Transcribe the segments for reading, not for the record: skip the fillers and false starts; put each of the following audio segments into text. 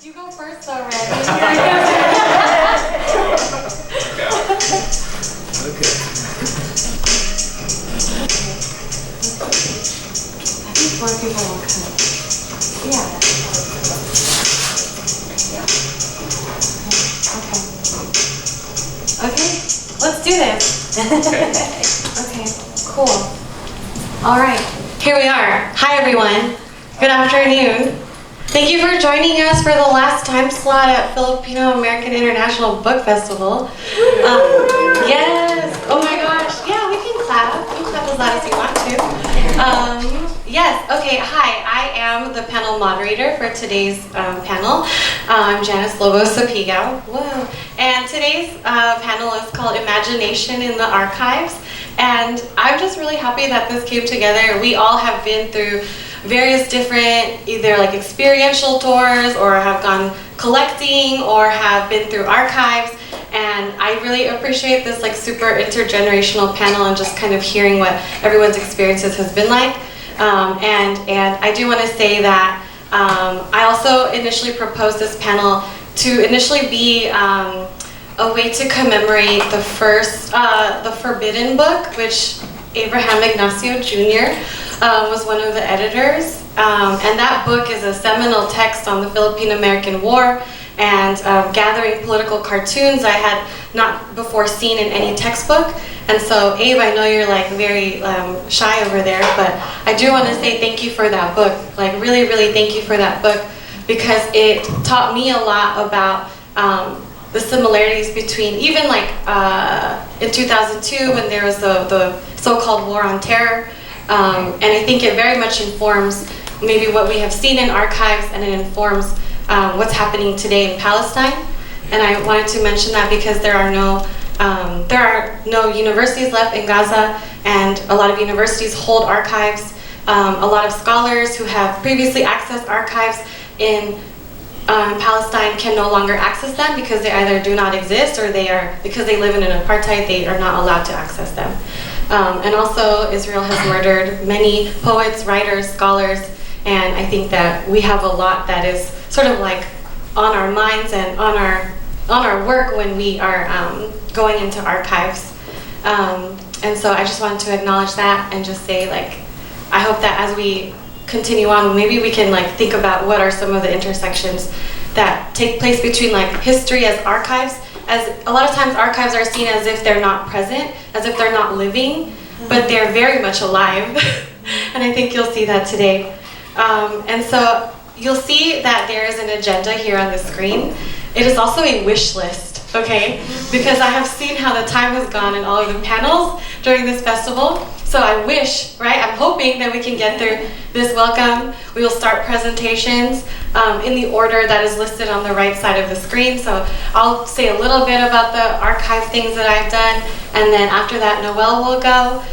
You go first already. Okay. I think more people will come. Yeah. Okay, let's do this. Okay, cool. All right, here we are. Hi everyone. Good afternoon. Thank you for joining us for the last time slot at Filipino American International Book Festival. Yes. Oh my gosh. Yeah, we can clap. You can clap as loud as you want to. Yes. Okay. Hi. I am the panel moderator for today's panel. I'm Janice, Lobo, Sapigao. Whoa. And today's panel is called Imagination in the Archives. And I'm just really happy that this came together. We all have been through various different either like experiential tours or have gone collecting or have been through archives, and I really appreciate this like super intergenerational panel and just kind of hearing what everyone's experiences has been like. And I do want to say that I also initially proposed this panel to initially be a way to commemorate the first, the Forbidden Book, which Abraham Ignacio Jr. Was one of the editors, and that book is a seminal text on the Philippine-American War and gathering political cartoons I had not before seen in any textbook. And so, Abe, I know you're like very shy over there, but I do want to say thank you for that book. Like really, really thank you for that book, because it taught me a lot about the similarities between even like in 2002 when there was the so-called War on Terror. And I think it very much informs maybe what we have seen in archives, and it informs what's happening today in Palestine. And I wanted to mention that because there are no universities left in Gaza, and a lot of universities hold archives. A lot of scholars who have previously accessed archives in Palestine can no longer access them because they either do not exist or because they live in an apartheid, they are not allowed to access them. And also, Israel has murdered many poets, writers, scholars, and I think that we have a lot that is sort of like on our minds and on our work when we are going into archives. And so I just wanted to acknowledge that and just say, like, I hope that as we continue on, maybe we can like think about what are some of the intersections that take place between like history as archives. As a lot of times archives are seen as if they're not present, as if they're not living, but they're very much alive. And I think you'll see that today. And so you'll see that there is an agenda here on the screen. It is also a wish list, okay? Because I have seen how the time has gone in all of the panels during this festival. So I wish, right? I'm hoping that we can get through this welcome. We will start presentations in the order that is listed on the right side of the screen. So I'll say a little bit about the archive things that I've done, and then after that, Noelle will go.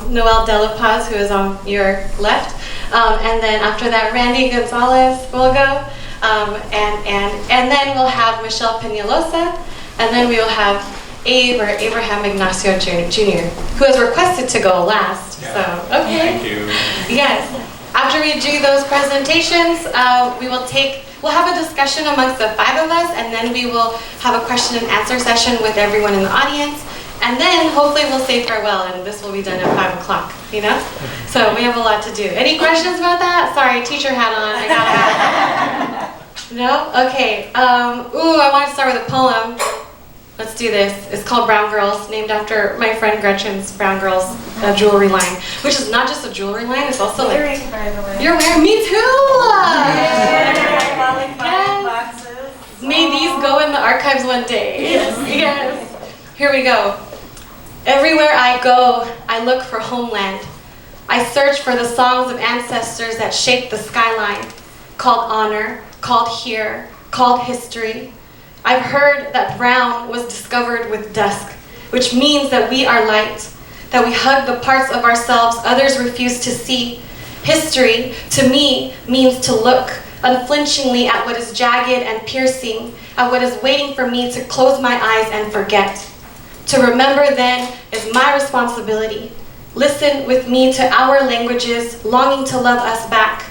Noelle De La Paz, who is on your left. And then after that, Randy Gonzales will go. And then we'll have Michelle Peñaloza, and then we will have Abe or Abraham Ignacio Jr., who has requested to go last. Yeah. So, okay. Thank you. Yes. After we do those presentations, we'll have a discussion amongst the five of us, and then we will have a question and answer session with everyone in the audience. And then hopefully we'll say farewell, and this will be done at 5 o'clock, you know? So we have a lot to do. Any questions about that? Sorry, teacher hat on, I got it. No? Okay. I want to start with a poem. Let's do this. It's called Brown Girls, named after my friend Gretchen's Brown Girls jewelry line, which is not just a jewelry line, it's also like... Wearing, by the way. You're wearing, me too! Yes. Yes. May these go in the archives one day. Yes. Yes. Here we go. Everywhere I go, I look for homeland. I search for the songs of ancestors that shaped the skyline, called honor, called here, called history. I've heard that brown was discovered with dusk, which means that we are light, that we hug the parts of ourselves others refuse to see. History, to me, means to look unflinchingly at what is jagged and piercing, at what is waiting for me to close my eyes and forget. To remember then is my responsibility. Listen with me to our languages, longing to love us back.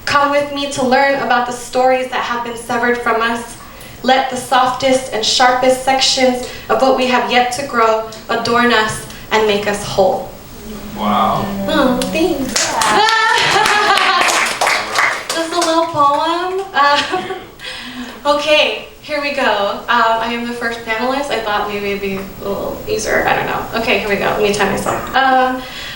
Come with me to learn about the stories that have been severed from us. Let the softest and sharpest sections of what we have yet to grow adorn us and make us whole. Wow. Oh, thanks. Just a little poem. Okay, here we go. I am the first panelist. I thought maybe it'd be a little easier. I don't know. Okay, here we go. Let me time myself.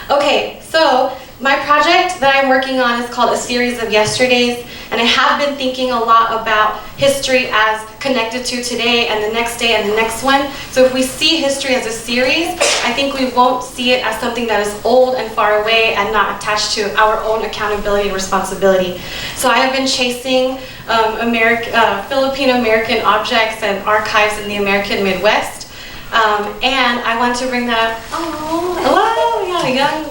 Okay, so my project that I'm working on is called A Series of Yesterdays, and I have been thinking a lot about history as connected to today and the next day and the next one. So if we see history as a series, I think we won't see it as something that is old and far away and not attached to our own accountability and responsibility. So I have been chasing Filipino-American objects and archives in the American Midwest. And I want to bring that up. Oh, hello, yeah,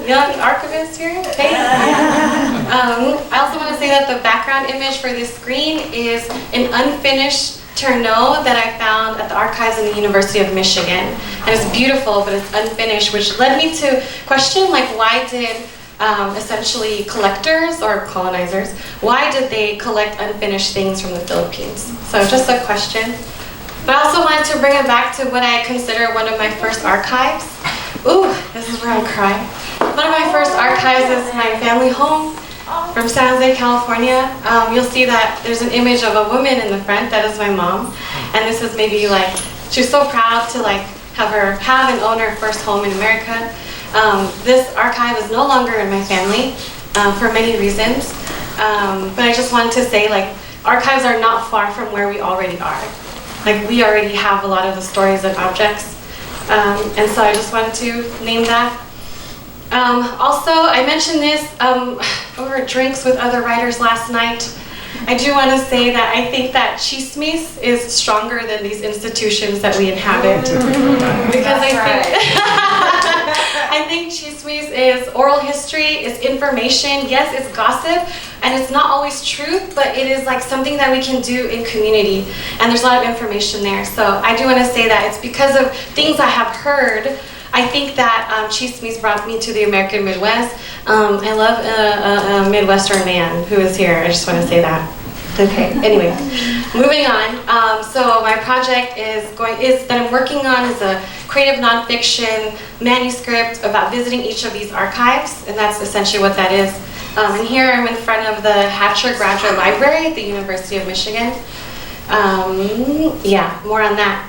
young archivist here. Hey. I also want to say that the background image for this screen is an unfinished Tourneau that I found at the archives in the University of Michigan. And it's beautiful, but it's unfinished, which led me to question, like, why did essentially collectors or colonizers, why did they collect unfinished things from the Philippines? So just a question. But I also wanted to bring it back to what I consider one of my first archives. Ooh, this is where I cry. One of my first archives is my family home from San Jose, California. You'll see that there's an image of a woman in the front. That is my mom. And this is maybe like, she's so proud to like have and own her first home in America. This archive is no longer in my family for many reasons. But I just wanted to say, like, archives are not far from where we already are. Like, we already have a lot of the stories and objects. And so I just wanted to name that. Also, I mentioned this over drinks with other writers last night. I do want to say that I think that chismis is stronger than these institutions that we inhabit. Because I think chismis is oral history, it's information. Yes, it's gossip, and it's not always truth, but it is like something that we can do in community, and there's a lot of information there. So I do want to say that it's because of things I have heard. I think that chismis brought me to the American Midwest. I love a Midwestern man who is here. I just want to say that. Okay, anyway, moving on. So my project that I'm working on is a creative nonfiction manuscript about visiting each of these archives, and that's essentially what that is. And here I'm in front of the Hatcher Graduate Library at the University of Michigan. Yeah, more on that.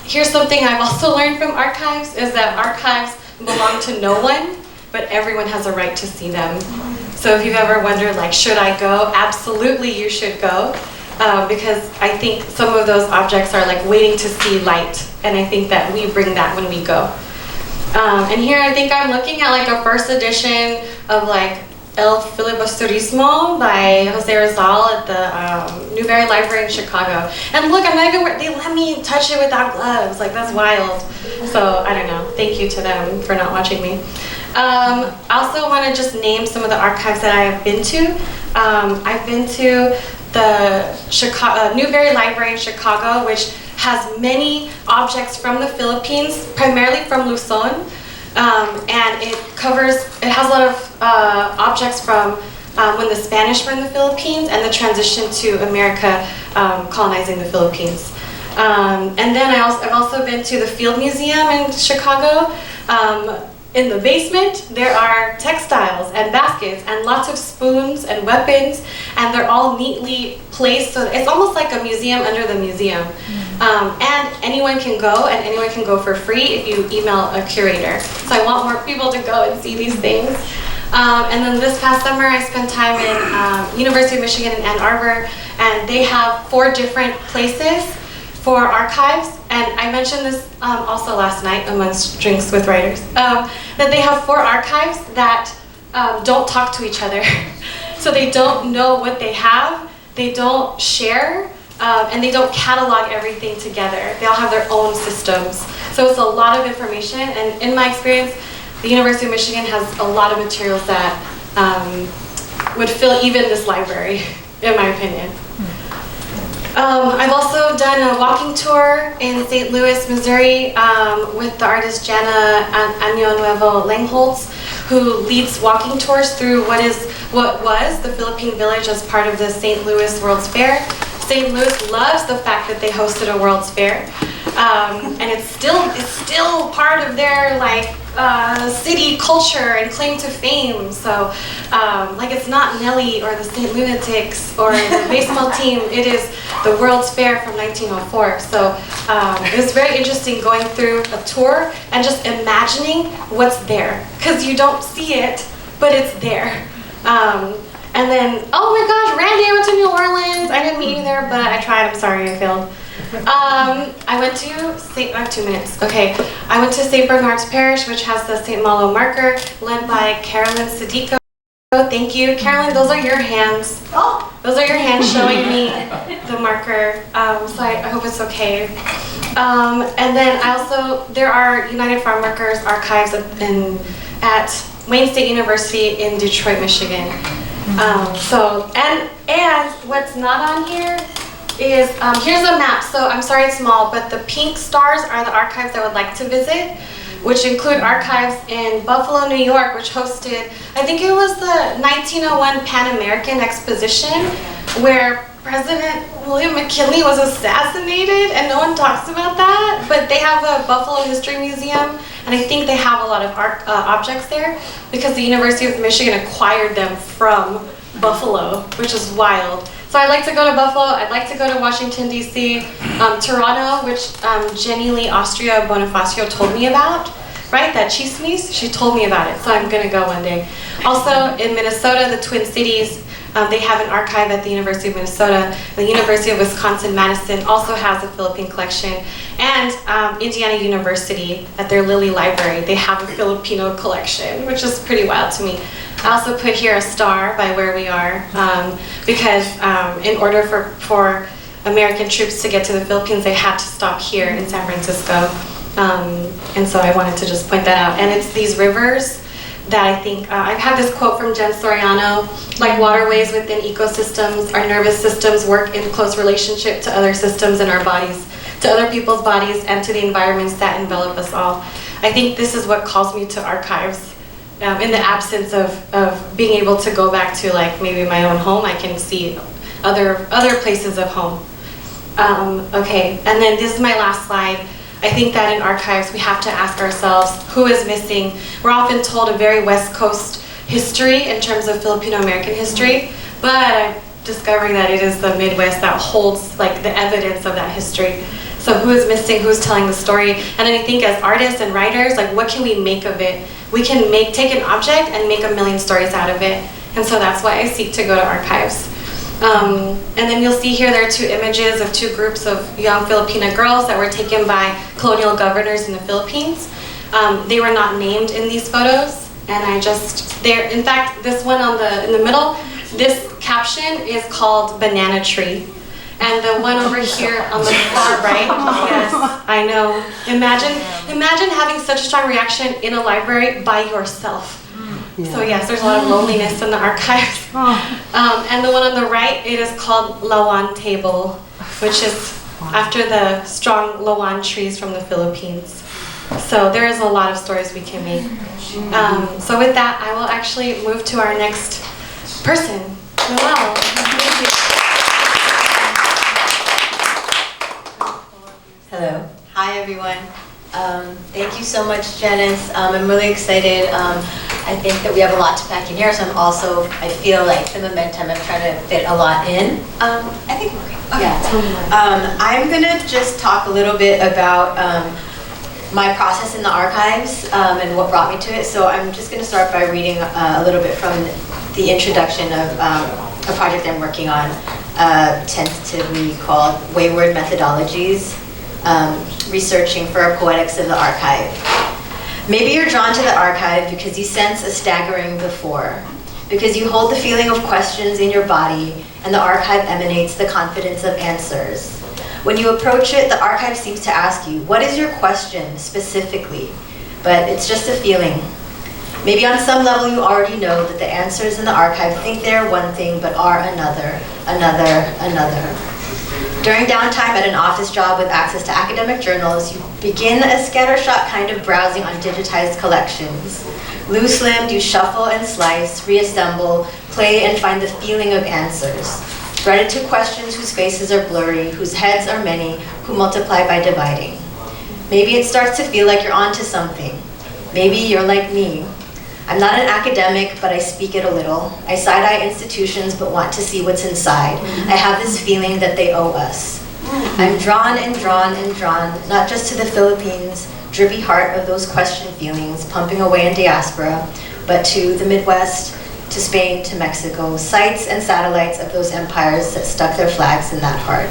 Here's something I've also learned from archives, is that archives belong to no one, but everyone has a right to see them. So if you've ever wondered, like, should I go? Absolutely, you should go, because I think some of those objects are like waiting to see light, and I think that we bring that when we go. And here I think I'm looking at like a first edition of like El Filibusterismo by Jose Rizal at the Newberry Library in Chicago. And look, I'm not even, they let me touch it without gloves. Like, that's wild. So I don't know. Thank you to them for not watching me. I also want to just name some of the archives that I have been to. I've been to the Newberry Library in Chicago, which has many objects from the Philippines, primarily from Luzon. And it has a lot of objects from when the Spanish were in the Philippines and the transition to America colonizing the Philippines. And then I've also been to the Field Museum in Chicago. In the basement, there are textiles and baskets and lots of spoons and weapons, and they're all neatly placed, so it's almost like a museum under the museum. And anyone can go, and anyone can go for free if you email a curator. So I want more people to go and see these things. And then this past summer, I spent time in University of Michigan in Ann Arbor, and they have 4 different places for archives, and I mentioned this also last night amongst drinks with writers, that they have 4 archives that don't talk to each other. So they don't know what they have, they don't share, and they don't catalog everything together. They all have their own systems. So it's a lot of information, and in my experience, the University of Michigan has a lot of materials that would fill even this library, in my opinion. I've also done a walking tour in St. Louis, Missouri with the artist Jana Año Nuevo Langholtz, who leads walking tours through what was the Philippine Village as part of the St. Louis World's Fair. St. Louis loves the fact that they hosted a World's Fair, and it's still part of their city culture and claim to fame. So it's not Nelly or the St. Lunatics or the baseball team. It is the World's Fair from 1904. So it was very interesting going through a tour and just imagining what's there, because you don't see it, but it's there. And then, oh my gosh, Randy, I went to New Orleans. I didn't meet you there, but I tried. I'm sorry, I failed. I went to I have 2 minutes. Okay, I went to St. Bernard's Parish, which has the St. Malo marker, led by Carolyn Sadico. Thank you, Carolyn. Those are your hands. Oh, those are your hands showing me the marker. So I hope it's okay. And then there are United Farm Workers archives at Wayne State University in Detroit, Michigan. And what's not on here is, here's a map. So I'm sorry it's small, but the pink stars are the archives I would like to visit, which include archives in Buffalo, New York, which hosted, I think it was the 1901 Pan American Exposition, where President William McKinley was assassinated, and no one talks about that, but they have a Buffalo History Museum, and I think they have a lot of art objects there because the University of Michigan acquired them from Buffalo, which is wild. So I'd like to go to Buffalo. I'd like to go to Washington, D.C., Toronto, which Jenny Lee Austria Bonifacio told me about, right? That cheese sneeze, she told me about it, so I'm gonna go one day. Also in Minnesota, the Twin Cities, they have an archive at the University of Minnesota. The University of Wisconsin-Madison also has a Philippine collection. And Indiana University, at their Lilly Library, they have a Filipino collection, which is pretty wild to me. I also put here a star by where we are, because in order for American troops to get to the Philippines, they had to stop here in San Francisco. And so I wanted to just point that out. And it's these rivers that I think, I have this quote from Jen Soriano, like waterways within ecosystems, our nervous systems work in close relationship to other systems in our bodies, to other people's bodies, and to the environments that envelop us all. I think this is what calls me to archives. In the absence of being able to go back to maybe my own home, I can see other places of home. Okay, and then this is my last slide. I think that in archives we have to ask ourselves who is missing. We're often told a very West Coast history in terms of Filipino-American history, but I'm discovering that it is the Midwest that holds the evidence of that history. So who is missing, who's telling the story? And I think as artists and writers, what can we make of it? We can take an object and make a million stories out of it. And so that's why I seek to go to archives. And then you'll see here there are 2 images of 2 groups of young Filipina girls that were taken by colonial governors in the Philippines. They were not named in these photos, and in fact, this one in the middle, this caption is called Banana Tree. And the one over here on the far right, yes, I know. Imagine having such a strong reaction in a library by yourself. Yeah. So yes, there's a lot of loneliness in the archives. And the one on the right, it is called Lawan Table, which is after the strong Lawan trees from the Philippines. So there is a lot of stories we can make. So with that, I will actually move to our next person, Noelle. Thank you. Hello. Hi, everyone. Thank you so much, Janice. I'm really excited. I think that we have a lot to pack in here, so I feel like the momentum of trying to fit a lot in. I think we're okay. Okay. Yeah. I'm gonna just talk a little bit about my process in the archives and what brought me to it. So I'm just gonna start by reading a little bit from the introduction of a project I'm working on, tentatively called Wayward Methodologies, researching for poetics in the archive. Maybe you're drawn to the archive because you sense a staggering before, because you hold the feeling of questions in your body, and the archive emanates the confidence of answers. When you approach it, the archive seems to ask you, what is your question specifically? But it's just a feeling. Maybe on some level you already know that the answers in the archive think they're one thing, but are another, another. During downtime at an office job with access to academic journals, you begin a scattershot kind of browsing on digitized collections. Loose-limbed, you shuffle and slice, reassemble, play and find the feeling of answers. Threaded to questions whose faces are blurry, whose heads are many, who multiply by dividing. Maybe it starts to feel like you're onto something. Maybe you're like me. I'm not an academic, but I speak it a little. I side-eye institutions, but want to see what's inside. I have this feeling that they owe us. I'm drawn and drawn and drawn, not just to the Philippines, drippy heart of those question feelings, pumping away in diaspora, but to the Midwest, to Spain, to Mexico, sites and satellites of those empires that stuck their flags in that heart.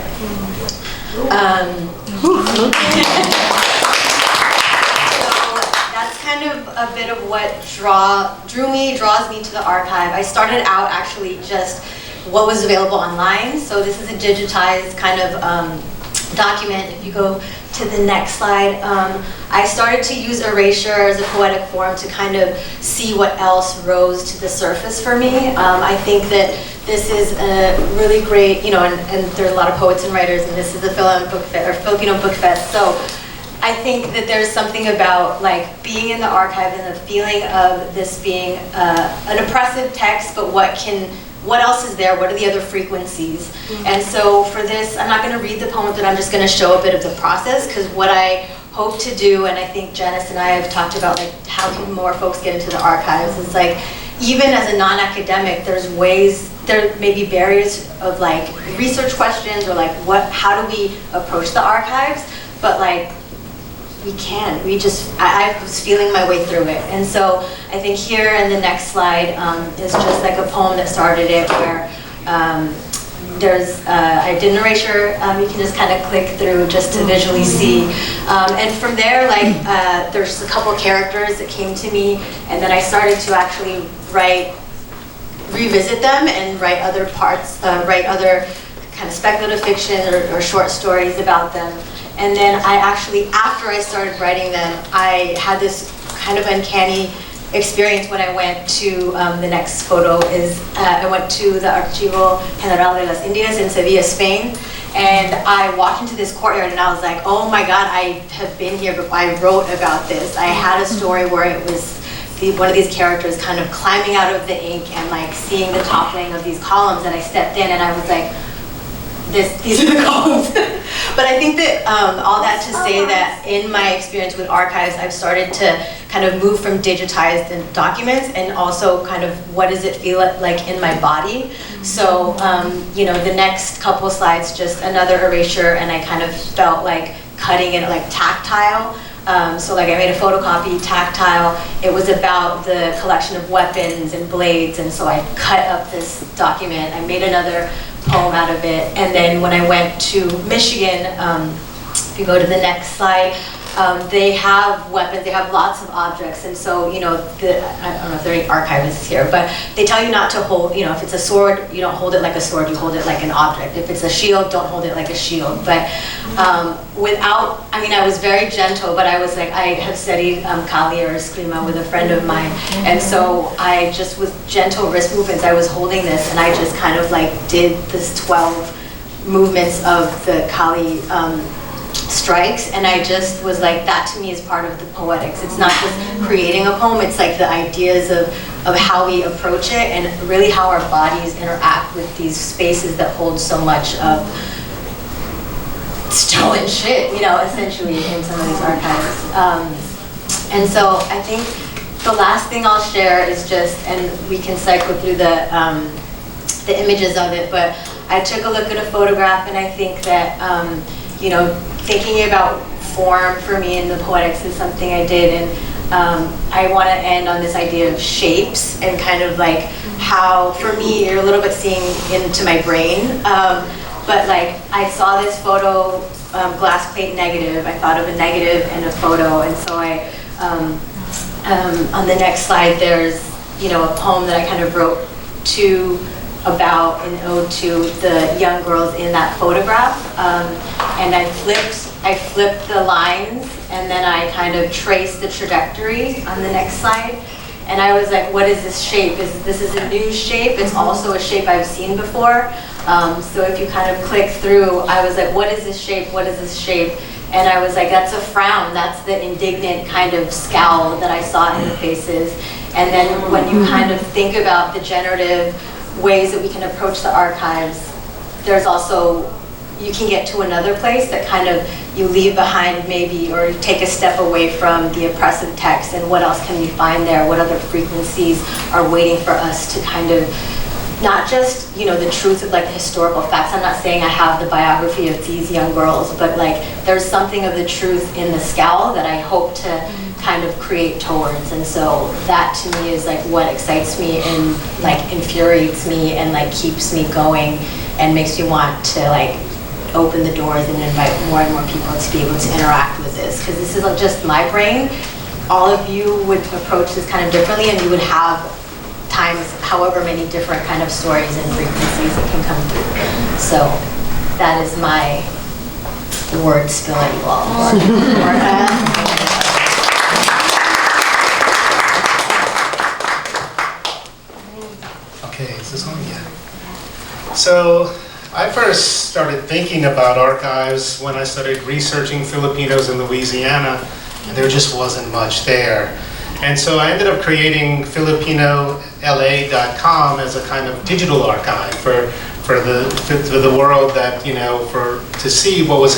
That's kind of a bit of what draws me to the archive. I started out actually just what was available online. So this is a digitized kind of document. If you go to the next slide, I started to use erasure as a poetic form to kind of see what else rose to the surface for me. I think that this is a really great, you know, and there's a lot of poets and writers, and this is the Filipino Book Fest. So I think that there's something about like being in the archive and the feeling of this being an oppressive text, but what else is there? What are the other frequencies? And so for this, I'm not going to read the poem, but I'm just going to show a bit of the process, because what I hope to do, and I think Janice and I have talked about, like, how can more folks get into the archives? It's like, even as a non-academic, there's ways, there may be barriers of like research questions, or like how do we approach the archives? But like, I was feeling my way through it. And so I think here in the next slide is just like a poem that started it, where I did an erasure. You can just kind of click through just to visually see. And from there, like, there's a couple characters that came to me, and then I started to actually revisit them and write other parts, write other kind of speculative fiction or short stories about them. And then I actually, after I started writing them, I had this kind of uncanny experience when I went to, the next photo is, I went to the Archivo General de las Indias in Sevilla, Spain. And I walked into this courtyard and I was like, oh my God, I have been here before. I wrote about this. I had a story where it was one of these characters kind of climbing out of the ink and like seeing the toppling of these columns, and I stepped in and I was like, these are the columns. But I think that all that to say that in my experience with archives, I've started to kind of move from digitized documents, and also kind of what does it feel like in my body. So, you know, the next couple slides, just another erasure, and I kind of felt like cutting it like tactile. So like I made a photocopy, tactile. It was about the collection of weapons and blades, and so I cut up this document. I made another poem out of it. And then when I went to Michigan, if you go to the next slide, they have weapons, they have lots of objects, and so, you know, I don't know if there are any archivists here, but they tell you not to hold, you know, if it's a sword, you don't hold it like a sword, you hold it like an object. If it's a shield, don't hold it like a shield. But I mean, I was very gentle, but I was like, I have studied Kali or Eskrima with a friend of mine, and so I just, with gentle wrist movements, I was holding this, and I just kind of like did this 12 movements of the Kali strikes, and I just was like, that to me is part of the poetics. It's not just creating a poem, it's like the ideas of how we approach it, and really how our bodies interact with these spaces that hold so much of stolen shit, you know, essentially, in some of these archives. And so I think the last thing I'll share is just, and we can cycle through the images of it, but I took a look at a photograph, and I think that, you know, thinking about form for me in the poetics is something I did, and I want to end on this idea of shapes, and kind of like how, for me, you're a little bit seeing into my brain, but like I saw this photo, glass plate negative. I thought of a negative and a photo, and so I, on the next slide, there's, you know, a poem that I kind of wrote about an ode to the young girls in that photograph, and I flipped the lines, and then I kind of traced the trajectory on the next slide, and I was like, what is this shape? This is a new shape. It's also a shape I've seen before. So if you kind of click through, I was like, what is this shape? What is this shape? And I was like, that's a frown. That's the indignant kind of scowl that I saw in the faces. And then when you kind of think about the generative ways that we can approach the archives, there's also, you can get to another place that kind of you leave behind maybe, or you take a step away from the oppressive text, and what else can we find there? What other frequencies are waiting for us to kind of, not just, you know, the truth of like the historical facts. I'm not saying I have the biography of these young girls, but like there's something of the truth in the scowl that I hope to kind of create towards. And so that to me is like what excites me and like infuriates me and like keeps me going and makes me want to like open the doors and invite more and more people to be able to interact with this. Because this isn't just my brain. All of you would approach this kind of differently, and you would have times however many different kind of stories and frequencies that can come through. So that is my word spill at you all. Okay, is this on yet? So I first started thinking about archives when I started researching Filipinos in Louisiana, and there just wasn't much there. And so I ended up creating FilipinoLA.com as a kind of digital archive for the world, that, you know, to see what was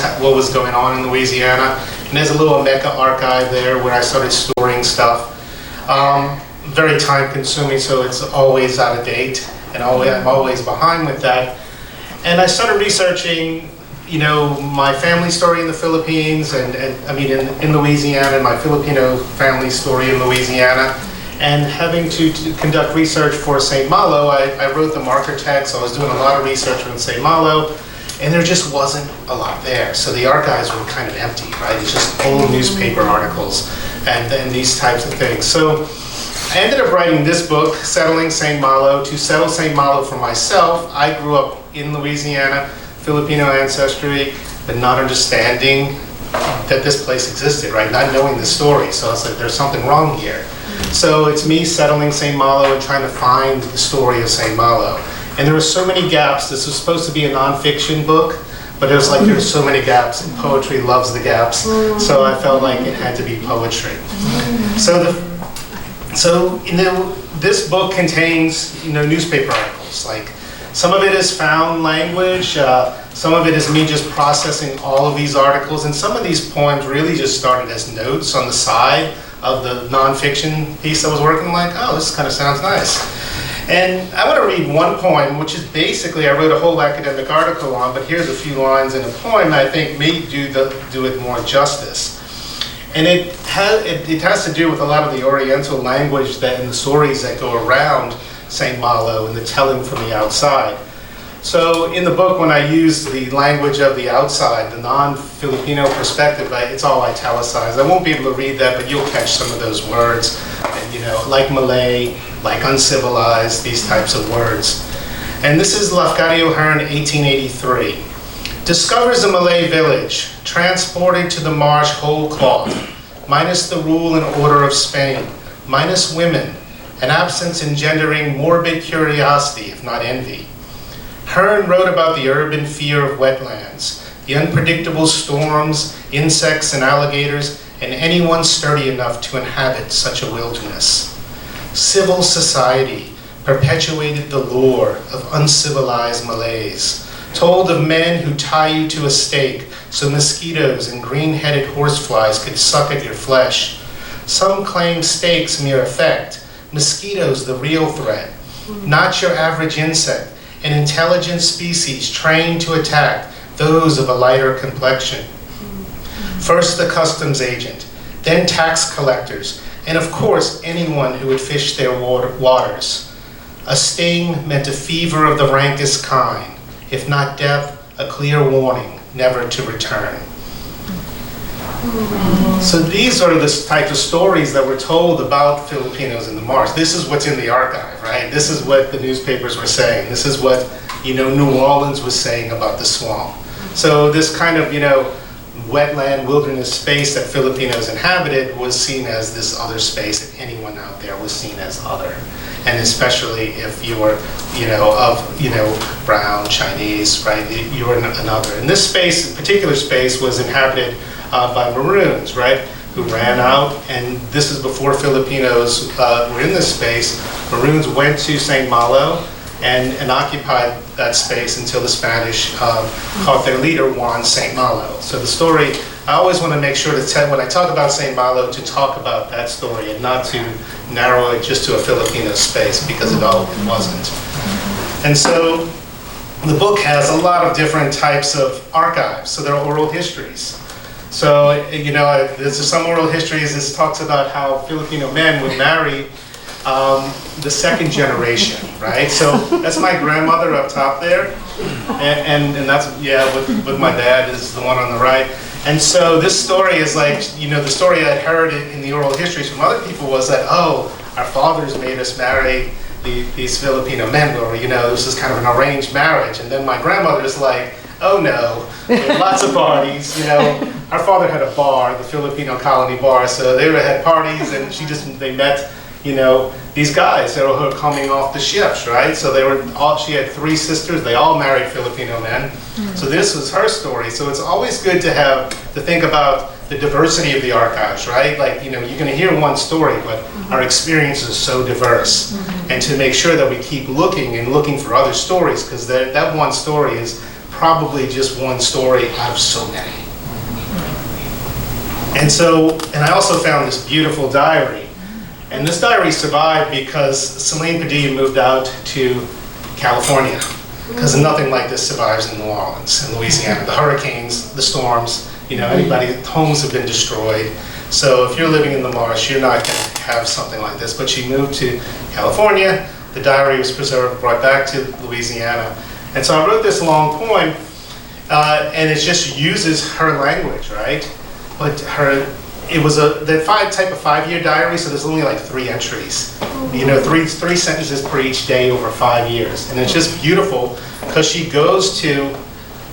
going on in Louisiana. And there's a little Mecca archive there where I started storing stuff. Very time consuming, so it's always out of date, and I'm always behind with that. And I started researching, you know, my family story in the Philippines, and I mean in Louisiana, my Filipino family story in Louisiana, and having to conduct research for St. Malo. I wrote the marker text, so I was doing a lot of research on St. Malo, and there just wasn't a lot there. So the archives were kind of empty, right? It's just old newspaper articles and these types of things. So I ended up writing this book, Settling St. Malo, to settle St. Malo for myself. I grew up in Louisiana, Filipino ancestry, but not understanding that this place existed, right? Not knowing the story. So I was like, there's something wrong here. So it's me settling St. Malo and trying to find the story of St. Malo. And there were so many gaps. This was supposed to be a nonfiction book, but it was like there's so many gaps, and poetry loves the gaps. So I felt like it had to be poetry. So this book contains, you know, newspaper articles. Like, some of it is found language, some of it is me just processing all of these articles, and some of these poems really just started as notes on the side of the nonfiction piece I was working, like, oh, this kind of sounds nice. And I want to read one poem, which is basically, I wrote a whole academic article on, but here's a few lines in a poem that I think may do it more justice. And it has to do with a lot of the Oriental language that in the stories that go around St. Malo and the telling from the outside. So in the book, when I use the language of the outside, the non-Filipino perspective, it's all italicized. I won't be able to read that, but you'll catch some of those words, and, you know, like Malay, like uncivilized, these types of words. And this is Lafcadio Hearn, 1883. Discovers a Malay village, transported to the marsh whole cloth, minus the rule and order of Spain, minus women, an absence engendering morbid curiosity, if not envy. Hearn wrote about the urban fear of wetlands, the unpredictable storms, insects and alligators, and anyone sturdy enough to inhabit such a wilderness. Civil society perpetuated the lore of uncivilized Malays, told of men who tie you to a stake so mosquitoes and green-headed horseflies could suck at your flesh. Some claim stakes mere effect, mosquitoes the real threat, not your average insect, an intelligent species trained to attack those of a lighter complexion. First the customs agent, then tax collectors, and of course anyone who would fish their waters. A sting meant a fever of the rankest kind, if not death, a clear warning never to return. So these are the types of stories that were told about Filipinos in the marsh. This is what's in the archive, right? This is what the newspapers were saying. This is what, you know, New Orleans was saying about the swamp. So this kind of, you know, wetland wilderness space that Filipinos inhabited was seen as this other space, and anyone out there was seen as other. And especially if you were, you know, of, you know, brown, Chinese, right? You were another. And this space, particular space, was inhabited by Maroons, right? who ran out, and this is before Filipinos were in this space. Maroons went to St. Malo and occupied that space until the Spanish caught their leader, Juan St. Malo. So the story, I always want to make sure to tell, when I talk about St. Malo, to talk about that story and not to narrow it just to a Filipino space, because it wasn't. And so the book has a lot of different types of archives. So there are oral histories. So, you know, there's some oral histories. This talks about how Filipino men would marry the second generation, right? So that's my grandmother up top there. And that's, yeah, with my dad is the one on the right. And so this story is like, you know, the story I'd heard in the oral histories from other people was that, oh, our fathers made us marry these Filipino men, or, you know, this is kind of an arranged marriage. And then my grandmother's like, oh no, we had lots of parties, you know. Our father had a bar, the Filipino colony bar, so they had parties, and they met, you know, these guys that were coming off the ships, right? So she had 3 sisters, they all married Filipino men. So this was her story. So it's always good to think about the diversity of the archives, right? Like, you know, you're gonna hear one story, but our experience is so diverse. And to make sure that we keep looking for other stories, because that one story is probably just one story out of so many. And I also found this beautiful diary. And this diary survived because Celine Padilla moved out to California, because nothing like this survives in New Orleans and Louisiana. The hurricanes, the storms, you know, homes have been destroyed. So if you're living in the marsh, you're not going to have something like this. But she moved to California. The diary was preserved, brought back to Louisiana. And so I wrote this long poem, and it just uses her language, right? But it was that type of 5-year diary, so there's only like 3 entries. You know, three sentences per each day over 5 years. And it's just beautiful, because she goes to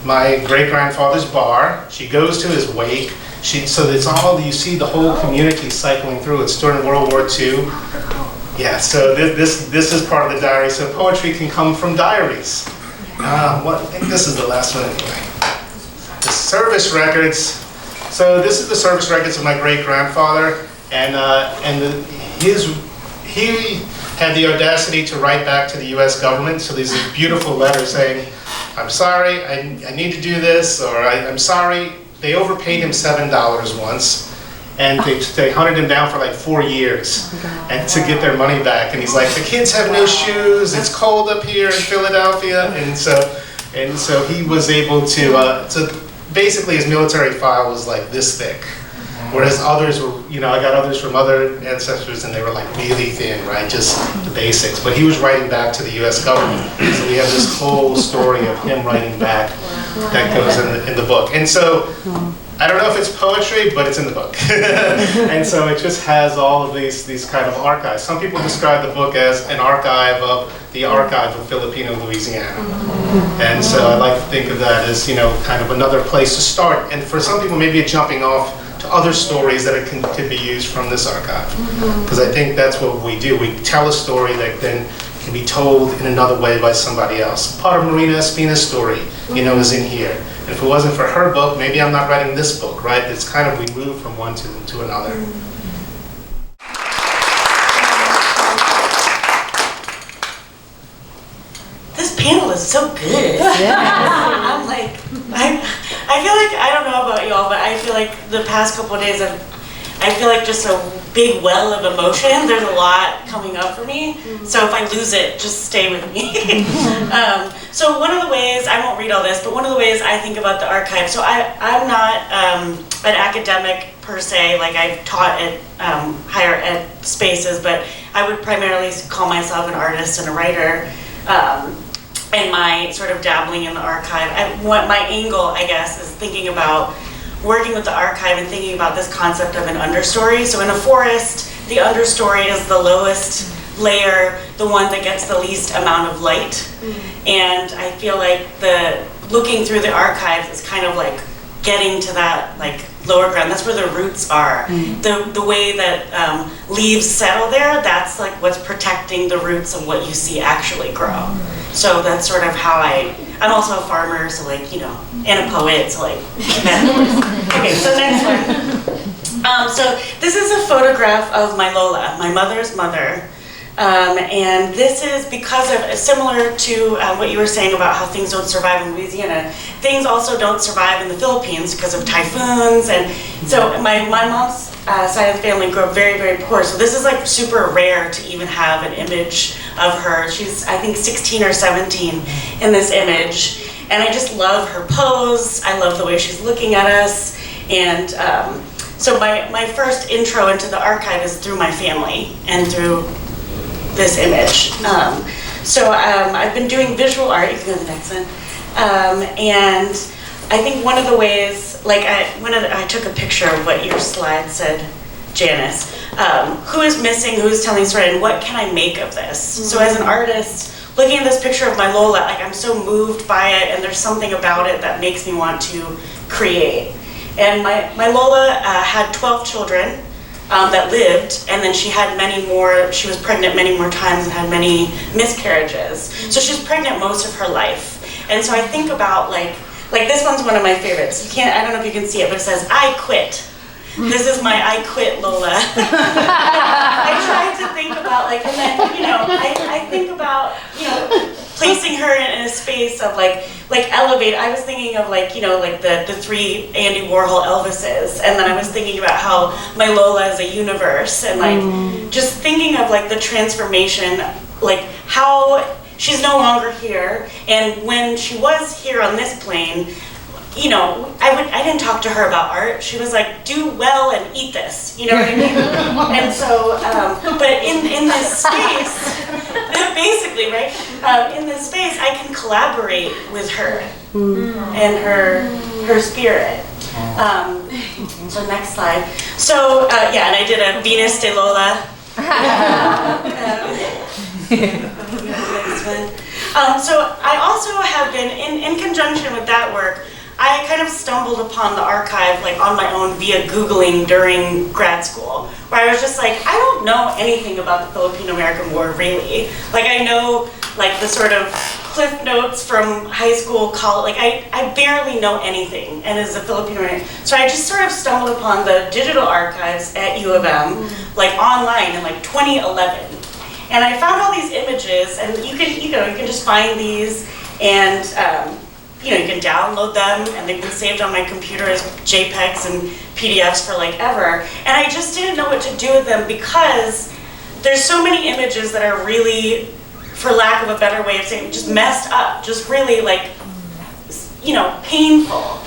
my great-grandfather's bar, she goes to his wake, so it's all, you see the whole community cycling through. It's during World War II. Yeah, so this is part of the diary. So poetry can come from diaries. I think this is the last one anyway. The service records. So this is the service records of my great-grandfather, and he had the audacity to write back to the U.S. government. So there's a beautiful letter saying, "I'm sorry, I need to do this," or "I'm sorry." They overpaid him $7 once, and they hunted him down for like 4 years, and to get their money back. And he's like, "The kids have no shoes. It's cold up here in Philadelphia," and so he was able to. Basically, his military file was like this thick, whereas others were, you know, I got others from other ancestors, and they were like really thin, right? Just the basics. But he was writing back to the U.S. government, so we have this whole story of him writing back that goes in the book. And so I don't know if it's poetry, but it's in the book. And so it just has all of these kind of archives. Some people describe the book as an archive of the archive of Filipino Louisiana. And so I like to think of that as, you know, kind of another place to start. And for some people, maybe a jumping off to other stories that could be used from this archive. Because I think that's what we do. We tell a story that then can be told in another way by somebody else. Part of Marina Espina's story, you know, is in here. And if it wasn't for her book, maybe I'm not writing this book, right? It's kind of, we move from one to another. This panel is so good. I'm like, I feel like, I don't know about y'all, but I feel like the past couple of days I feel like just a big well of emotion. There's a lot coming up for me. So if I lose it, just stay with me. So one of the ways, I won't read all this, but one of the ways I think about the archive, so I'm not an academic per se, like I've taught at higher ed spaces, but I would primarily call myself an artist and a writer. And my sort of dabbling in the archive, what my angle, I guess, is thinking about working with the archive and thinking about this concept of an understory. So in a forest, the understory is the lowest layer, the one that gets the least amount of light. And I feel like looking through the archives is kind of like getting to that like lower ground. That's where the roots are. The way that leaves settle there, that's like what's protecting the roots of what you see actually grow. So that's sort of how I'm also a farmer, so like, you know, and a poet, so like, metaphors. Okay, so next one. So this is a photograph of my Lola, my mother's mother. And this is because of, similar to what you were saying about how things don't survive in Louisiana, things also don't survive in the Philippines because of typhoons. And so my mom's side of the family grew up very, very poor. So this is like super rare to even have an image of her. She's, I think, 16 or 17 in this image. And I just love her pose. I love the way she's looking at us. And so my first intro into the archive is through my family and through this image. So I've been doing visual art. You can go to the next one. And I think one of the ways, like I took a picture of what your slide said, Janice. Who is missing, who is telling the story, and what can I make of this? So as an artist, looking at this picture of my Lola, like I'm so moved by it, and there's something about it that makes me want to create. And my Lola had 12 children that lived, and then she had many more, she was pregnant many more times and had many miscarriages. So she was pregnant most of her life. And so I think about like this one's one of my favorites. I don't know if you can see it, but it says, "I quit." This is my "I quit" Lola. I tried to think about and then, I think about, placing her in a space of like elevate. I was thinking of the three Andy Warhol Elvises, and then I was thinking about how my Lola is a universe, and just thinking of the transformation, how she's no longer here, and when she was here on this plane, I didn't talk to her about art. She was like, do well and eat this, you know what I mean? And so, but in this space, basically, right? In this space, I can collaborate with her and her spirit. So next slide. So yeah, and I did a Venus de Lola. Next one. So I also have been, in conjunction with that work, I kind of stumbled upon the archive on my own via Googling during grad school, where I was just like, I don't know anything about the Filipino-American War, really. I know the sort of cliff notes from high school, college, I barely know anything, and as a Filipino-American. So I just sort of stumbled upon the digital archives at U of M, online in 2011. And I found all these images, and you can just find these, and you can download them, and they've been saved on my computer as JPEGs and PDFs for ever. And I just didn't know what to do with them because there's so many images that are really, for lack of a better way of saying, just messed up, just really painful.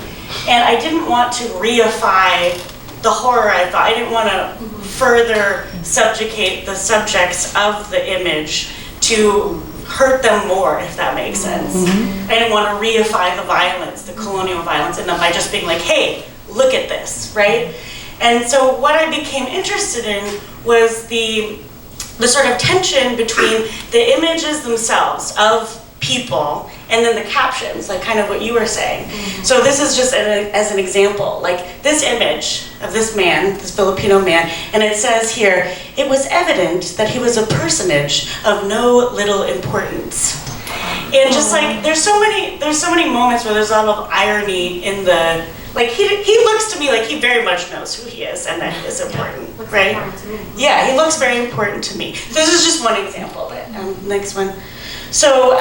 And I didn't want to reify the horror I thought. I didn't want to further subjugate the subjects of the image to hurt them more, if that makes sense. I didn't want to reify the violence, the colonial violence in them by just being like, hey, look at this, right? And so what I became interested in was the sort of tension between the images themselves of people and then the captions, kind of what you were saying. So this is just as an example, this image of this man, this Filipino man, and it says here, it was evident that he was a personage of no little importance. And just there's so many moments where there's a lot of irony in the, he looks to me like he very much knows who he is and that he is important, right? Yeah, he looks very important to me. This is just one example of it. Next one. So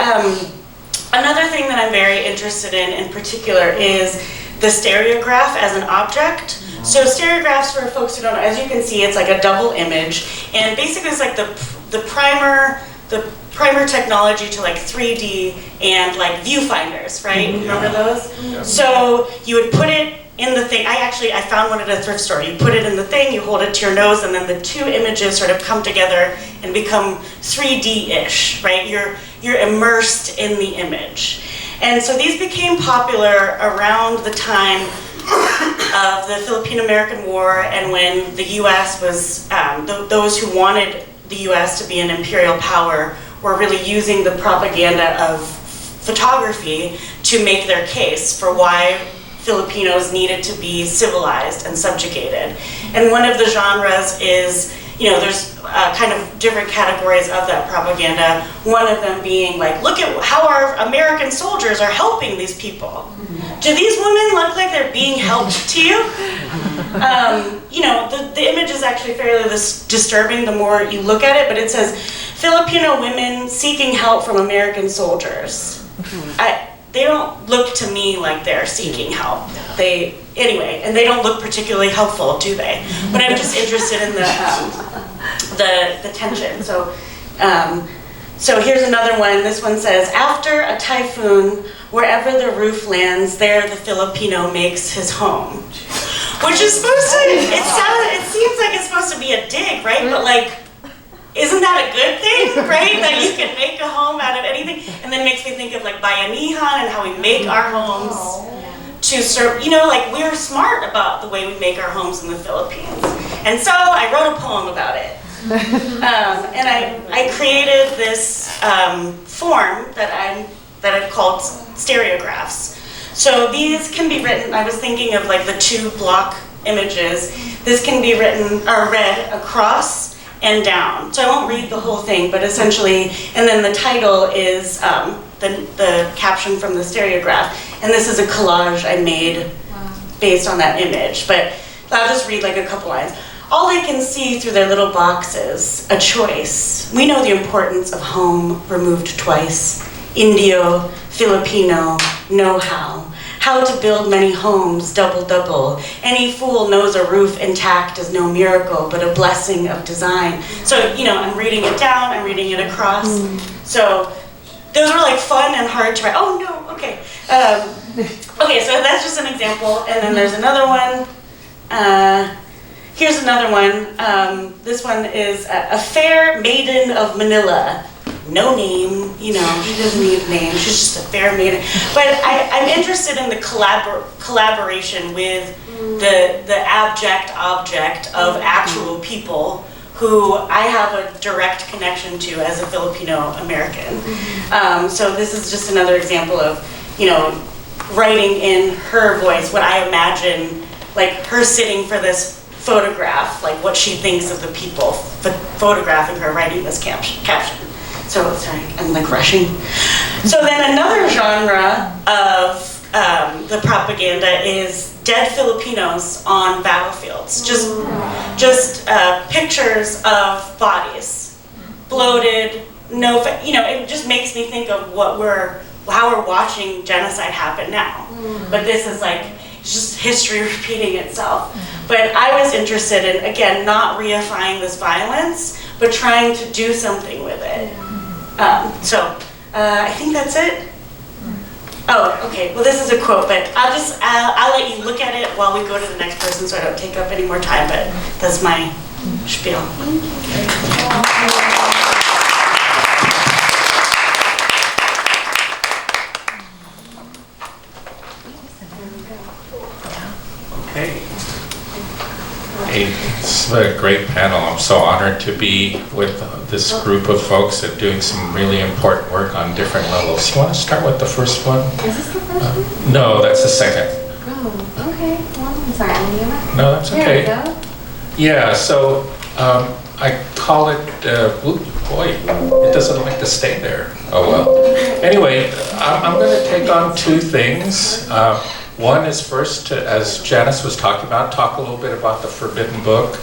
another thing that I'm very interested in particular is the stereograph as an object. So stereographs, for folks who don't know, as you can see, it's a double image, and basically it's the primer technology to 3D and viewfinders, right? Remember those? Yeah. So you would put it in the thing. I found one at a thrift store. You put it in the thing, you hold it to your nose, and then the two images sort of come together and become 3D-ish, right? You're immersed in the image. And so these became popular around the time of the Filipino-American War, and when the U.S. was, those who wanted the U.S. to be an imperial power were really using the propaganda of photography to make their case for why Filipinos needed to be civilized and subjugated. And one of the genres is, there's kind of different categories of that propaganda. One of them being look at how our American soldiers are helping these people. do these women look like they're being helped to you? You know, the image is actually fairly disturbing the more you look at it, but it says, Filipino women seeking help from American soldiers. They don't look to me like they're seeking help. Anyway, and they don't look particularly helpful, do they? But I'm just interested in the tension. So here's another one. This one says, after a typhoon, wherever the roof lands, there the Filipino makes his home. Which is supposed to, it seems like it's supposed to be a dig, right? But like, isn't that a good thing, right? That you can make a home out of anything? And then it makes me think of like bayanihan and how we make our homes to serve, you know, like we're smart about the way we make our homes in the Philippines. And so I wrote a poem about it. And I created this form that I've called stereographs. So these can be written, I was thinking of like the 2 block images. This can be written or read across and down. So I won't read the whole thing, but essentially, and then the title is the caption from the stereograph. And this is a collage I made based on that image. But I'll just read like a couple lines. All they can see through their little boxes, a choice. We know the importance of home removed twice. Indio, Filipino, know-how. How to build many homes, double. Any fool knows a roof intact is no miracle, but a blessing of design. So, you know, I'm reading it down, I'm reading it across. So those are like fun and hard to write. Oh no, okay. Okay, so that's just an example. And then there's another one. Here's another one. This one is a fair maiden of Manila. No name, you know, she doesn't need a name, she's just a fair maiden. But I'm interested in the collaboration with the abject object of actual people who I have a direct connection to as a Filipino American. So this is just another example of, you know, writing in her voice what I imagine, like her sitting for this photograph, like what she thinks of the people photographing her, writing this caption. So, sorry, I'm like rushing. So then another genre of the propaganda is dead Filipinos on battlefields. Just pictures of bodies, bloated, no, you know, it just makes me think of how we're watching genocide happen now. But this is like, it's just history repeating itself. But I was interested in, again, not reifying this violence, but trying to do something with it. I think that's it. Oh, okay, well this is a quote, but I'll let you look at it while we go to the next person so I don't take up any more time, but that's my spiel. Okay. Hey, it's a great panel. I'm so honored to be with this group of folks that are doing some really important work on different levels. You want to start with the first one? Is this the first one? No, that's the second. Oh, okay. Well, I'm sorry, I'm gonna get back. No, that's okay. There we go. Yeah, so I call it, boy, it doesn't like to stay there. Oh well. Anyway, I'm going to take on 2 things. One is first, as Janice was talking about, talk a little bit about the Forbidden Book,